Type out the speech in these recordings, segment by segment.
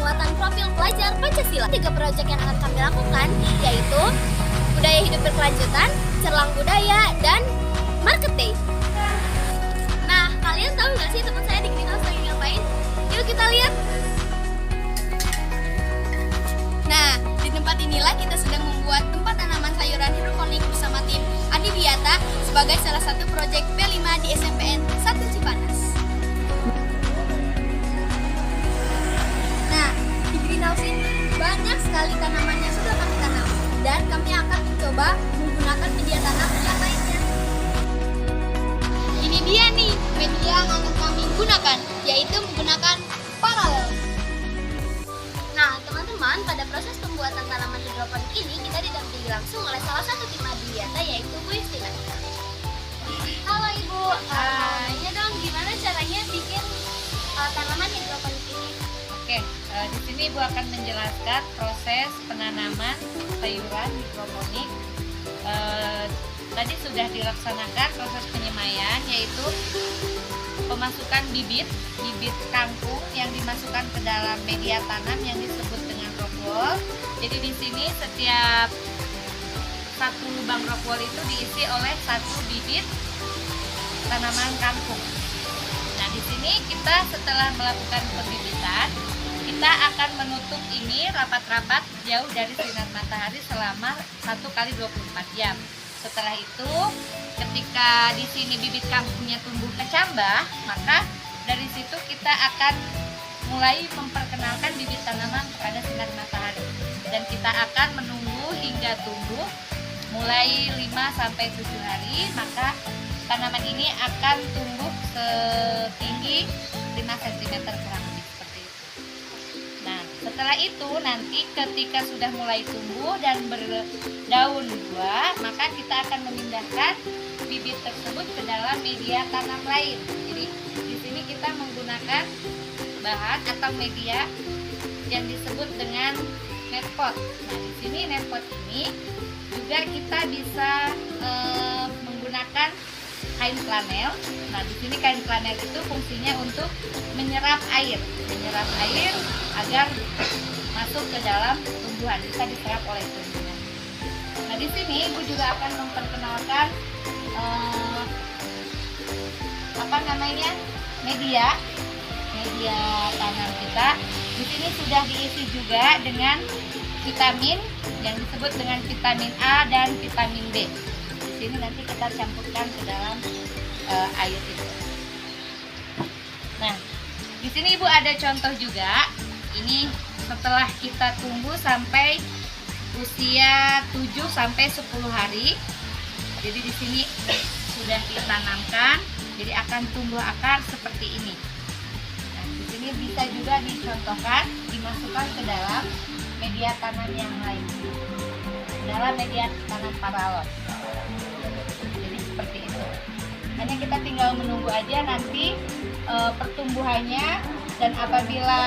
penguatan profil pelajar Pancasila. 3 proyek yang akan kami lakukan yaitu budaya hidup berkelanjutan, cerlang budaya, dan market day. Nah, kalian tahu nggak sih teman saya di greenhouse lagi ngapain? Yuk kita lihat. Nah, di tempat inilah kita sedang membuat tempat tanaman sayuran hidroponik bersama tim Adiwiata sebagai salah satu proyek P5 di SMPN 1 Cipanas. Nah, di greenhouse ini banyak sekali tanaman yang sudah kami tanam dan kami akan mencoba menggunakan media tanam yang lainnya. Ini dia nih media yang akan kami gunakan, yaitu menggunakan paralel. Nah, teman-teman, pada proses pembuatan tanaman hidroponik ini kita didampingi langsung oleh salah satu tim Adiwiata, yaitu Bu Yustina. Halo Ibu, ya dong, gimana caranya bikin tanaman hidroponik ini? Oke, di sini Ibu akan menjelaskan proses penanaman sayuran hidroponik. Tadi sudah dilaksanakan proses penyemaian, yaitu pemasukan bibit kangkung yang dimasukkan ke dalam media tanam yang disebut dengan rock wool. Jadi di sini setiap satu lubang rock wool itu diisi oleh satu bibit tanaman kangkung. Nah, di sini kita setelah melakukan pembibitan, kita akan menutup ini rapat-rapat jauh dari sinar matahari selama 1 kali 24 jam. Setelah itu, ketika di sini bibit kangkungnya tumbuh kecambah, maka dari situ kita akan mulai memperkenalkan bibit tanaman kepada sinar matahari. Dan kita akan menunggu hingga tumbuh mulai 5-7 hari, maka tanaman ini akan tumbuh setinggi 5 cm kurang lebih seperti itu. Nah, setelah itu nanti ketika sudah mulai tumbuh dan berdaun buah, maka kita akan memindahkan bibit tersebut ke dalam media tanam lain. Jadi di sini kita menggunakan bahan atau media yang disebut dengan netpot. Nah, di sini netpot ini juga kita bisa menggunakan kain flanel. Nah, di sini kain flanel itu fungsinya untuk menyerap air agar masuk ke dalam tumbuhan, bisa diserap oleh tumbuhan. Nah, di sini Ibu juga akan memperkenalkan media tanam kita. Di sini sudah diisi juga dengan vitamin yang disebut dengan vitamin A dan vitamin B. Di sini nanti kita campurkan ke dalam air itu. Nah, di sini Ibu ada contoh juga. Ini setelah kita tunggu sampai usia 7-10 hari. Jadi di sini sudah ditanamkan, jadi akan tumbuh akar seperti ini. Nah, di sini bisa juga dicontohkan, dimasukkan ke dalam media tanam yang lain, dalam media tanam paralon. Jadi seperti itu. Hanya kita tinggal menunggu aja nanti pertumbuhannya, dan apabila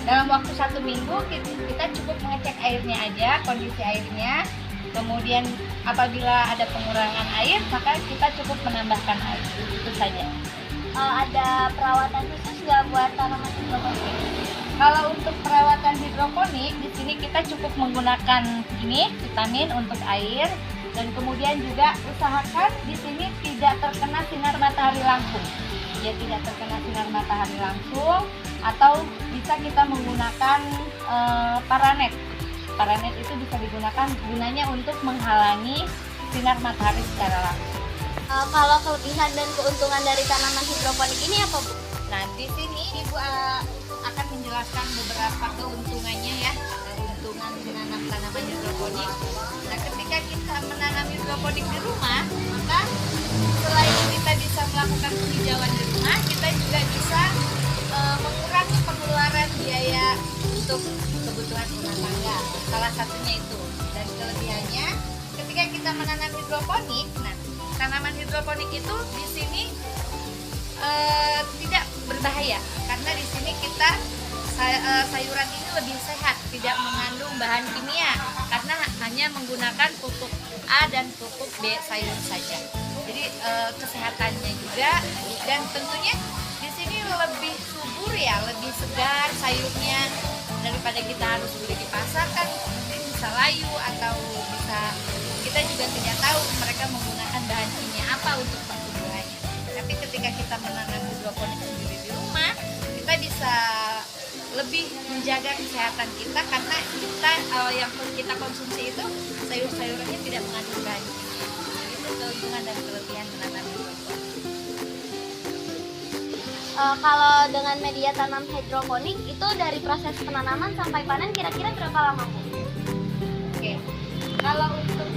dalam waktu 1 minggu kita cukup mengecek airnya aja, kondisi airnya. Kemudian apabila ada pengurangan air, maka kita cukup menambahkan air. Itu saja. Ada perawatan khusus nggak buat tanaman hidroponik? Kalau untuk perawatan hidroponik, di sini kita cukup menggunakan ini vitamin untuk air, dan kemudian juga usahakan di sini tidak terkena sinar matahari langsung. Ya, tidak terkena sinar matahari langsung, atau bisa kita menggunakan paranet. Paranet itu bisa digunakan gunanya untuk menghalangi sinar matahari secara langsung. Kalau kelebihan dan keuntungan dari tanaman hidroponik ini apa, Bu? Nah, di sini Ibu akan menjelaskan beberapa keuntungannya ya, keuntungan menanam tanaman hidroponik. Nah, ketika kita menanam hidroponik di rumah, maka selain kita bisa melakukan penghijauan di rumah, kita juga bisa mengurangi pengeluaran biaya untuk kebutuhan rumah tangga. Salah satunya itu. Dan kelebihannya, ketika kita menanam hidroponik, nah, tanaman hidroponik itu di sini tidak berbahaya, karena di sini kita sayuran ini lebih sehat, tidak mengandung bahan kimia, karena hanya menggunakan pupuk A dan pupuk B sayur saja. Jadi kesehatannya juga, dan tentunya di sini lebih subur subur ya, lebih segar sayurnya daripada kita harus beli di pasar kan mungkin bisa layu atau bisa kita juga tidak tahu mereka menggunakan bahan kimia apa untuk pertumbuhannya. Tapi ketika kita menanam hidroponik sendiri di rumah, kita bisa lebih menjaga kesehatan kita karena kita yang kita konsumsi itu sayur-sayurannya tidak mengandung bahan kimia. Itu keuntungan dan kelebihan menanam hidroponik. Kalau dengan media tanam hidroponik itu dari proses penanaman sampai panen kira-kira berapa lama, Bu? Oke. Kalau untuk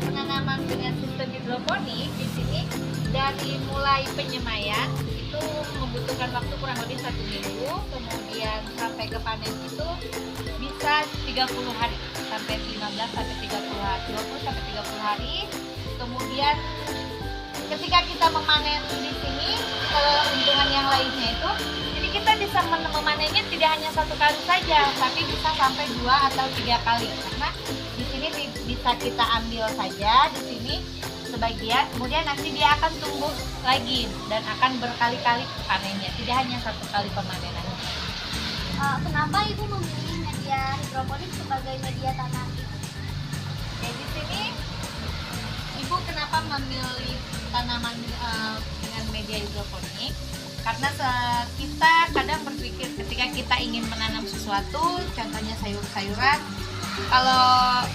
penanaman dengan sistem hidroponik di sini dari mulai penyemaian itu membutuhkan waktu kurang lebih 1 minggu, kemudian sampai ke panen itu bisa 30 hari sampai 15 sampai 30 hari, 20 sampai 30 hari. Kemudian ketika kita memanen di sini, keuntungan yang lainnya itu, jadi kita bisa memanennya tidak hanya 1 kali saja, tapi bisa sampai 2 atau 3 kali. Karena di sini bisa kita ambil saja di sini sebagian, kemudian nanti dia akan tumbuh lagi dan akan berkali-kali panennya, tidak hanya 1 kali pemanenan. Kenapa Ibu memilih media hidroponik sebagai media tanam? Jadi di sini Ibu kenapa memilih tanaman dengan media hidroponik? Karena kita kadang berpikir ketika kita ingin menanam sesuatu, contohnya sayur-sayuran, kalau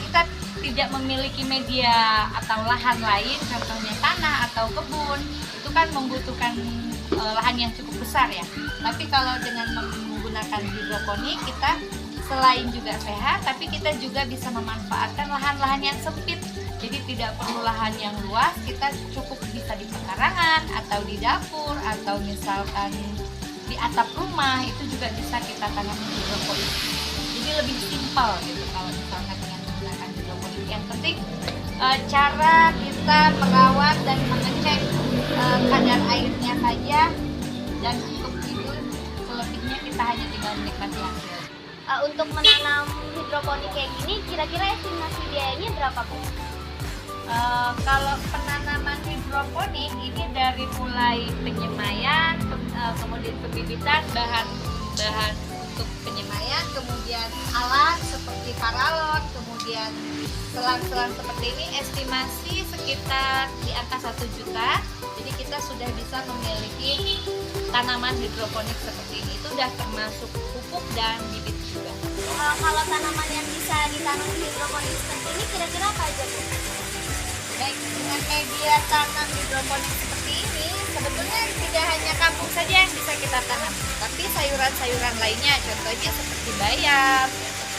kita tidak memiliki media atau lahan lain, contohnya tanah atau kebun, itu kan membutuhkan lahan yang cukup besar ya. Tapi kalau dengan menggunakan hidroponik, kita selain juga sehat, tapi kita juga bisa memanfaatkan lahan-lahan yang sempit. Jadi tidak perlu lahan yang luas, kita cukup bisa di pekarangan atau di dapur atau misalkan di atap rumah, itu juga bisa kita tanam hidroponik. Jadi lebih simpel gitu kalau misalkan dengan menggunakan hidroponik. Yang penting cara kita merawat dan mengecek kadar airnya saja, dan cukup itu, selebihnya kita hanya tinggal menikmati hasil. Untuk menanam hidroponik kayak gini, kira-kira estimasi biayanya berapa, Bu? Kalau penanaman hidroponik ini dari mulai penyemaian, kemudian pembibitan, bahan untuk penyemaian, kemudian alat seperti paralon, kemudian selang-selang seperti ini, estimasi sekitar di angka 1 juta. Jadi kita sudah bisa memiliki tanaman hidroponik seperti ini. Itu sudah termasuk pupuk dan bibit juga. Kalau tanaman yang bisa ditanam di hidroponik seperti ini kira-kira apa aja, Bu? Baik, dengan media tanam hidroponik seperti ini, sebetulnya tidak hanya kangkung saja yang bisa kita tanam, tapi sayuran-sayuran lainnya, contohnya seperti bayam,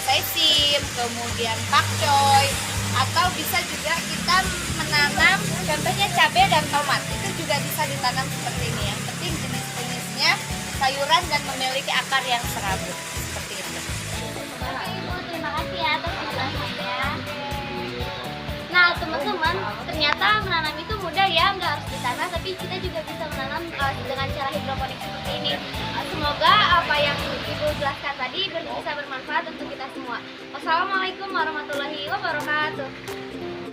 sesim, kemudian pakcoy, atau bisa juga kita menanam, contohnya cabai dan tomat, itu juga bisa ditanam seperti ini. Yang penting jenis-jenisnya sayuran dan memiliki akar yang serabut, seperti itu. Oke, Ibu, terima kasih ya atas penjelasannya. Nah, teman-teman, ternyata menanam itu mudah ya, nggak harus di tanah, tapi kita juga bisa menanam dengan cara hidroponik seperti ini. Semoga apa yang Ibu jelaskan tadi bisa bermanfaat untuk kita semua. Wassalamualaikum warahmatullahi wabarakatuh.